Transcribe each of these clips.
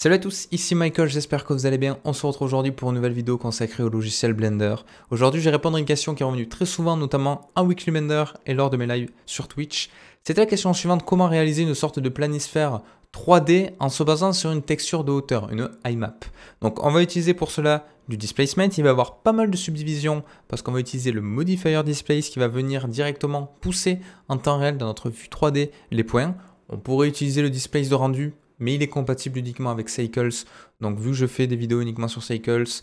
Salut à tous, ici Michael, j'espère que vous allez bien. On se retrouve aujourd'hui pour une nouvelle vidéo consacrée au logiciel Blender. Aujourd'hui, je vais répondre à une question qui est revenue très souvent, notamment en Weekly Blender et lors de mes lives sur Twitch. C'était la question suivante, comment réaliser une sorte de planisphère 3D en se basant sur une texture de hauteur, une IMAP. Donc on va utiliser pour cela du displacement, il va y avoir pas mal de subdivisions parce qu'on va utiliser le modifier displace qui va venir directement pousser en temps réel dans notre vue 3D les points. On pourrait utiliser le displace de rendu, mais il est compatible uniquement avec Cycles. Donc vu que je fais des vidéos uniquement sur Cycles,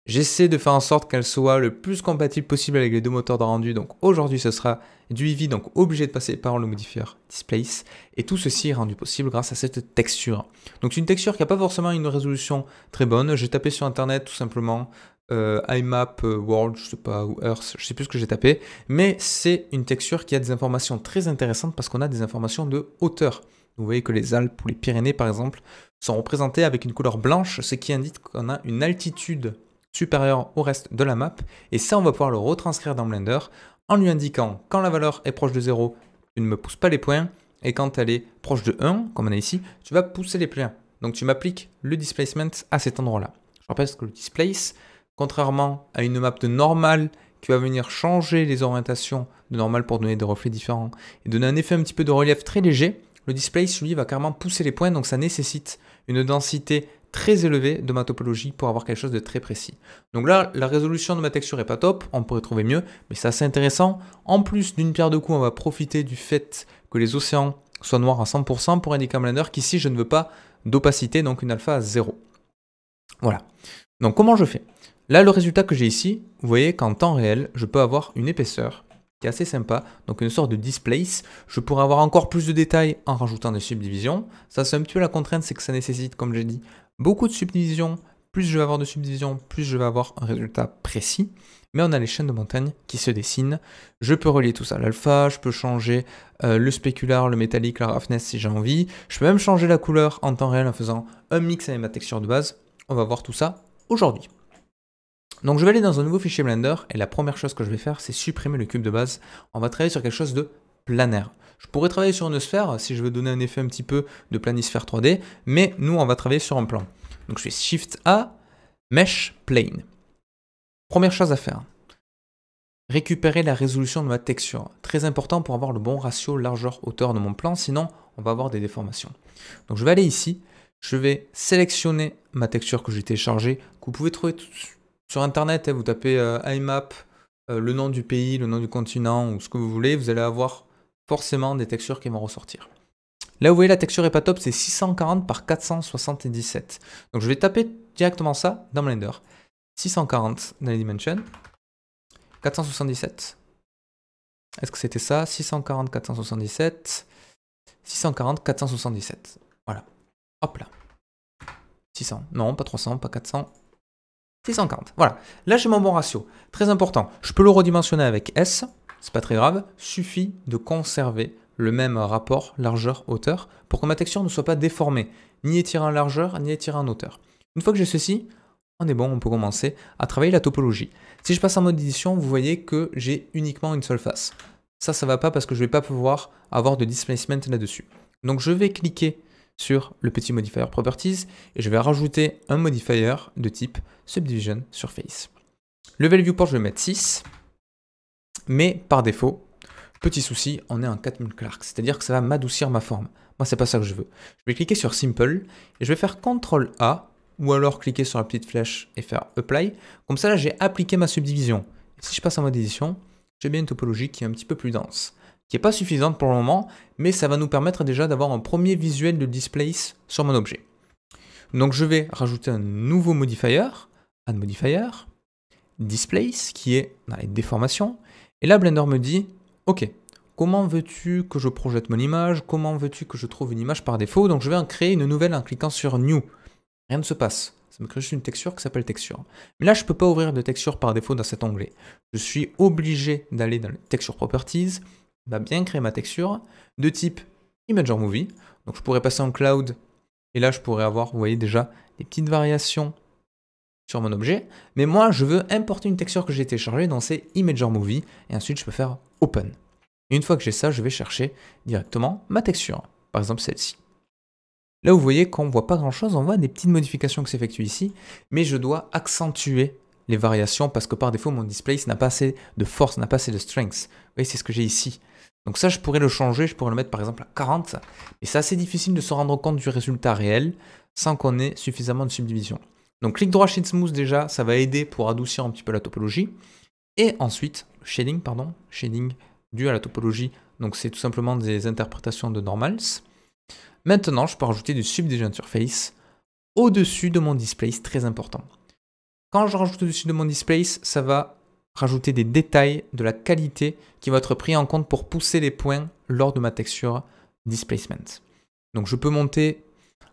j'essaie de faire en sorte qu'elle soit le plus compatible possible avec les deux moteurs de rendu. Donc aujourd'hui ce sera du Eevee, donc obligé de passer par le modifier Displace. Et tout ceci est rendu possible grâce à cette texture. Donc c'est une texture qui n'a pas forcément une résolution très bonne. J'ai tapé sur internet tout simplement IMAP World, je sais pas, ou Earth, je sais plus ce que j'ai tapé. Mais c'est une texture qui a des informations très intéressantes parce qu'on a des informations de hauteur. Vous voyez que les Alpes ou les Pyrénées, par exemple, sont représentées avec une couleur blanche, ce qui indique qu'on a une altitude supérieure au reste de la map. Et ça, on va pouvoir le retranscrire dans Blender en lui indiquant quand la valeur est proche de 0, tu ne me pousses pas les points. Et quand elle est proche de 1, comme on a ici, tu vas pousser les points. Donc tu m'appliques le displacement à cet endroit-là. Je rappelle que le displace, contrairement à une map de normal, qui va venir changer les orientations de normal pour donner des reflets différents et donner un effet un petit peu de relief très léger, le displace, lui, va carrément pousser les points, donc ça nécessite une densité très élevée de ma topologie pour avoir quelque chose de très précis. Donc là, la résolution de ma texture est pas top, on pourrait trouver mieux, mais c'est assez intéressant. En plus d'une pierre deux coups, on va profiter du fait que les océans soient noirs à 100% pour indiquer à Blender qu'ici, je ne veux pas d'opacité, donc une alpha à 0. Voilà. Donc comment je fais? Là, le résultat que j'ai ici, vous voyez qu'en temps réel, je peux avoir une épaisseur qui est assez sympa, donc une sorte de displace. Je pourrais avoir encore plus de détails en rajoutant des subdivisions. Ça, c'est un petit peu la contrainte, c'est que ça nécessite, comme j'ai dit, beaucoup de subdivisions. Plus je vais avoir de subdivisions, plus je vais avoir un résultat précis. Mais on a les chaînes de montagne qui se dessinent. Je peux relier tout ça à l'alpha, je peux changer le spécular, le métallique, la roughness si j'ai envie. Je peux même changer la couleur en temps réel en faisant un mix avec ma texture de base. On va voir tout ça aujourd'hui. Donc je vais aller dans un nouveau fichier Blender et la première chose que je vais faire, c'est supprimer le cube de base. On va travailler sur quelque chose de planaire. Je pourrais travailler sur une sphère si je veux donner un effet un petit peu de planisphère 3D, mais nous on va travailler sur un plan. Donc je fais Shift A, Mesh Plane. Première chose à faire, récupérer la résolution de ma texture. Très important pour avoir le bon ratio largeur-hauteur de mon plan, sinon on va avoir des déformations. Donc je vais aller ici, je vais sélectionner ma texture que j'ai téléchargée, que vous pouvez trouver sur internet, vous tapez IMAP, le nom du pays, le nom du continent ou ce que vous voulez, vous allez avoir forcément des textures qui vont ressortir. Là, vous voyez, la texture est pas top, c'est 640 par 477. Donc je vais taper directement ça dans Blender. 640 dans les dimensions, 477. Est-ce que c'était ça? 640, 477, 640, 477. Voilà. Hop là. 600. Non, pas 300, pas 400. 640. Voilà, là j'ai mon bon ratio. Très important, je peux le redimensionner avec S, c'est pas très grave, suffit de conserver le même rapport largeur-hauteur pour que ma texture ne soit pas déformée, ni étirée en largeur, ni étirée en hauteur. Une fois que j'ai ceci, on est bon, on peut commencer à travailler la topologie. Si je passe en mode édition, vous voyez que j'ai uniquement une seule face. Ça va pas parce que je vais pas pouvoir avoir de displacement là-dessus. Donc je vais cliquer sur le petit modifier Properties et je vais rajouter un modifier de type Subdivision Surface. Level Viewport, je vais mettre 6, mais par défaut, petit souci, on est en 4000 Clark, c'est-à-dire que ça va m'adoucir ma forme. Moi, c'est pas ça que je veux. Je vais cliquer sur Simple et je vais faire CTRL A ou alors cliquer sur la petite flèche et faire Apply. Comme ça, là, j'ai appliqué ma subdivision. Et si je passe en mode édition, j'ai bien une topologie qui est un petit peu plus dense, qui n'est pas suffisante pour le moment, mais ça va nous permettre déjà d'avoir un premier visuel de displace sur mon objet. Donc je vais rajouter un nouveau modifier, Add Modifier, Displace, qui est dans les déformations, et là Blender me dit, ok, comment veux-tu que je projette mon image, comment veux-tu que je trouve une image par défaut, donc je vais en créer une nouvelle en cliquant sur New. Rien ne se passe, ça me crée juste une texture qui s'appelle Texture. Mais là je ne peux pas ouvrir de texture par défaut dans cet onglet. Je suis obligé d'aller dans les Texture Properties, va bien créer ma texture de type Imager Movie. Donc je pourrais passer en Cloud et là je pourrais avoir, vous voyez déjà, des petites variations sur mon objet. Mais moi je veux importer une texture que j'ai téléchargée dans ces Imager Movie et ensuite je peux faire Open. Et une fois que j'ai ça, je vais chercher directement ma texture, par exemple celle-ci. Là, vous voyez qu'on ne voit pas grand-chose, on voit des petites modifications qui s'effectuent ici, mais je dois accentuer les variations parce que par défaut, mon displace n'a pas assez de force, n'a pas assez de strength. Vous voyez, c'est ce que j'ai ici. Donc ça, je pourrais le changer, je pourrais le mettre par exemple à 40, et c'est assez difficile de se rendre compte du résultat réel sans qu'on ait suffisamment de subdivision. Donc clic droit Shade Smooth déjà, ça va aider pour adoucir un petit peu la topologie. Et ensuite, shading dû à la topologie, donc c'est tout simplement des interprétations de normals. Maintenant, je peux rajouter du Subdivision Surface au-dessus de mon displace, très important. Quand je rajoute au-dessus de mon displace, ça va rajouter des détails de la qualité qui vont être pris en compte pour pousser les points lors de ma texture displacement. Donc je peux monter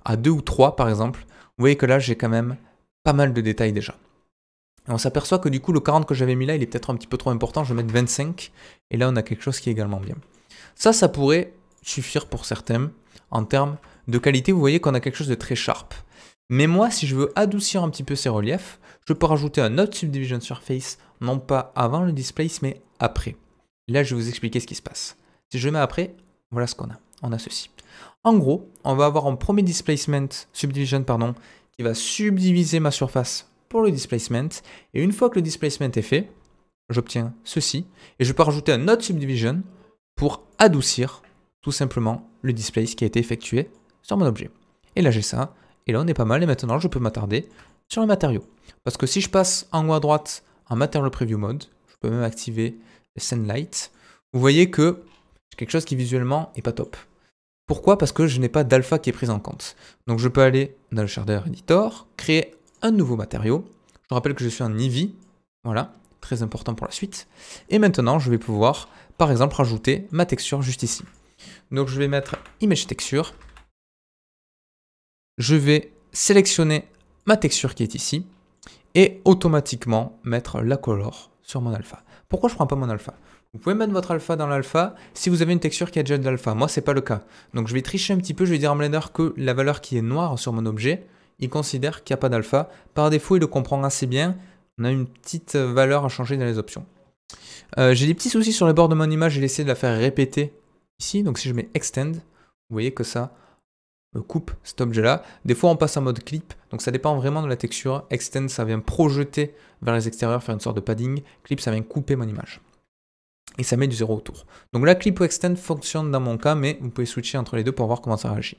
à 2 ou 3 par exemple. Vous voyez que là, j'ai quand même pas mal de détails déjà. Et on s'aperçoit que du coup, le 40 que j'avais mis là, il est peut-être un petit peu trop important. Je vais mettre 25. Et là, on a quelque chose qui est également bien. Ça pourrait suffire pour certains. En termes de qualité, vous voyez qu'on a quelque chose de très sharp. Mais moi, si je veux adoucir un petit peu ces reliefs, je peux rajouter un autre Subdivision Surface, non pas avant le displace, mais après. Là, je vais vous expliquer ce qui se passe. Si je le mets après, voilà ce qu'on a. On a ceci. En gros, on va avoir un premier Subdivision, qui va subdiviser ma surface pour le displacement. Et une fois que le displacement est fait, j'obtiens ceci. Et je peux rajouter un autre Subdivision pour adoucir tout simplement le displace qui a été effectué sur mon objet. Et là j'ai ça, et là on est pas mal, et maintenant je peux m'attarder sur le matériau. Parce que si je passe en haut à droite en Material Preview Mode, je peux même activer le Sunlight, vous voyez que c'est quelque chose qui visuellement est pas top. Pourquoi? Parce que je n'ai pas d'alpha qui est prise en compte. Donc je peux aller dans le Shader Editor, créer un nouveau matériau. Je rappelle que je suis en Eevee, voilà, très important pour la suite. Et maintenant je vais pouvoir par exemple rajouter ma texture juste ici. Donc je vais mettre Image Texture. Je vais sélectionner ma texture qui est ici et automatiquement mettre la color sur mon alpha. Pourquoi je ne prends pas mon alpha? Vous pouvez mettre votre alpha dans l'alpha si vous avez une texture qui a déjà de l'alpha. Moi, ce n'est pas le cas. Donc je vais tricher un petit peu, je vais dire à Blender que la valeur qui est noire sur mon objet, il considère qu'il n'y a pas d'alpha. Par défaut, il le comprend assez bien. On a une petite valeur à changer dans les options. J'ai des petits soucis sur le bord de mon image, j'ai essayé de la faire répéter ici. Donc si je mets Extend, vous voyez que ça coupe cet objet-là. Des fois, on passe en mode clip, donc ça dépend vraiment de la texture. Extend, ça vient projeter vers les extérieurs, faire une sorte de padding. Clip, ça vient couper mon image. Et ça met du 0 autour. Donc là, clip ou extend fonctionne dans mon cas, mais vous pouvez switcher entre les deux pour voir comment ça réagit.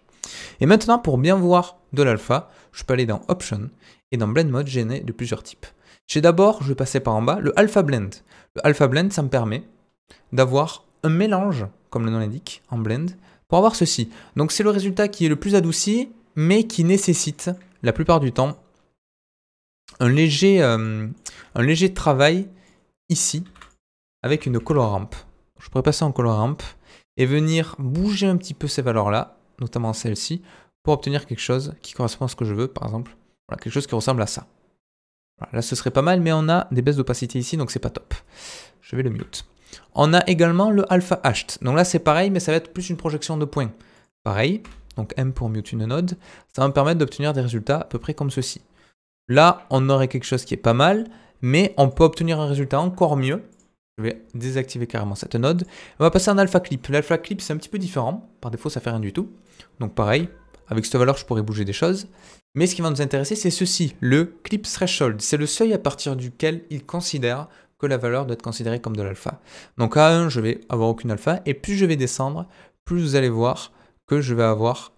Et maintenant, pour bien voir de l'alpha, je peux aller dans Option, et dans Blend Mode, j'en ai de plusieurs types. J'ai d'abord, je vais passer par en bas, le Alpha Blend. Le Alpha Blend, ça me permet d'avoir un mélange, comme le nom l'indique, en blend, pour avoir ceci. Donc c'est le résultat qui est le plus adouci, mais qui nécessite, la plupart du temps, un léger travail ici, avec une color ramp. Je pourrais passer en color ramp et venir bouger un petit peu ces valeurs-là, notamment celle-ci, pour obtenir quelque chose qui correspond à ce que je veux, par exemple, voilà, quelque chose qui ressemble à ça. Voilà, là ce serait pas mal, mais on a des baisses d'opacité ici, donc c'est pas top. Je vais le mute. On a également le Alpha Hashed. Donc là, c'est pareil, mais ça va être plus une projection de points. Pareil, donc M pour mute une node. Ça va me permettre d'obtenir des résultats à peu près comme ceci. Là, on aurait quelque chose qui est pas mal, mais on peut obtenir un résultat encore mieux. Je vais désactiver carrément cette node. On va passer en Alpha Clip. L'Alpha Clip, c'est un petit peu différent. Par défaut, ça fait rien du tout. Donc pareil, avec cette valeur, je pourrais bouger des choses. Mais ce qui va nous intéresser, c'est ceci, le Clip Threshold. C'est le seuil à partir duquel il considère que la valeur doit être considérée comme de l'alpha. Donc à 1, je vais avoir aucune alpha, et plus je vais descendre, plus vous allez voir que je vais avoir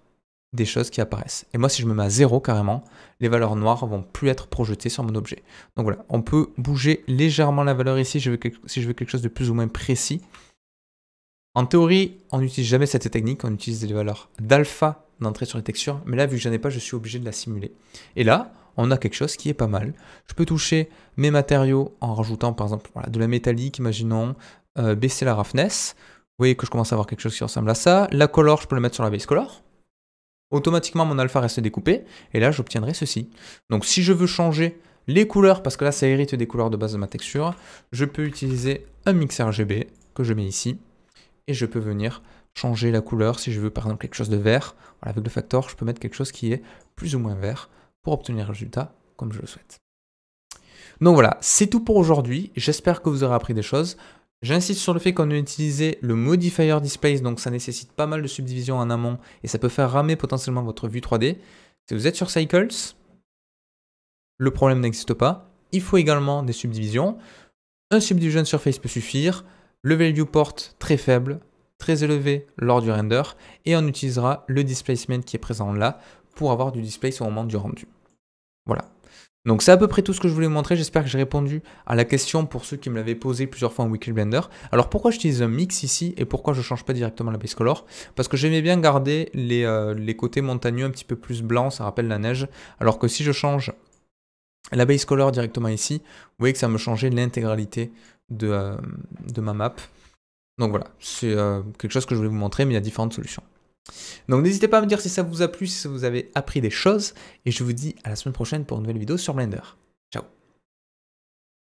des choses qui apparaissent. Et moi, si je me mets à 0 carrément, les valeurs noires vont plus être projetées sur mon objet. Donc voilà, on peut bouger légèrement la valeur ici si je veux quelque chose de plus ou moins précis. En théorie, on n'utilise jamais cette technique, on utilise les valeurs d'alpha d'entrée sur les textures, mais là, vu que j'en ai pas, je suis obligé de la simuler. Et là, on a quelque chose qui est pas mal. Je peux toucher mes matériaux en rajoutant par exemple voilà, de la métallique, imaginons, baisser la roughness. Vous voyez que je commence à avoir quelque chose qui ressemble à ça. La color, je peux le mettre sur la base color. Automatiquement, mon alpha reste découpé. Et là, j'obtiendrai ceci. Donc si je veux changer les couleurs, parce que là, ça hérite des couleurs de base de ma texture, je peux utiliser un mix RGB que je mets ici. Et je peux venir changer la couleur si je veux par exemple quelque chose de vert. Voilà, avec le factor, je peux mettre quelque chose qui est plus ou moins vert pour obtenir un résultat comme je le souhaite. Donc voilà, c'est tout pour aujourd'hui. J'espère que vous aurez appris des choses. J'insiste sur le fait qu'on a utilisé le modifier displace, donc ça nécessite pas mal de subdivision en amont et ça peut faire ramer potentiellement votre vue 3D. Si vous êtes sur Cycles, le problème n'existe pas. Il faut également des subdivisions. Un subdivision surface peut suffire. Level viewport très faible, très élevé lors du render. Et on utilisera le displacement qui est présent là pour avoir du displace au moment du rendu. Voilà. Donc c'est à peu près tout ce que je voulais vous montrer. J'espère que j'ai répondu à la question pour ceux qui me l'avaient posé plusieurs fois en Weekly Blender. Alors pourquoi j'utilise un mix ici et pourquoi je ne change pas directement la base color? Parce que j'aimais bien garder les côtés montagneux un petit peu plus blancs, ça rappelle la neige. Alors que si je change la base color directement ici, vous voyez que ça me changeait l'intégralité de ma map. Donc voilà, c'est quelque chose que je voulais vous montrer, mais il y a différentes solutions. Donc n'hésitez pas à me dire si ça vous a plu, si vous avez appris des choses, et je vous dis à la semaine prochaine pour une nouvelle vidéo sur Blender.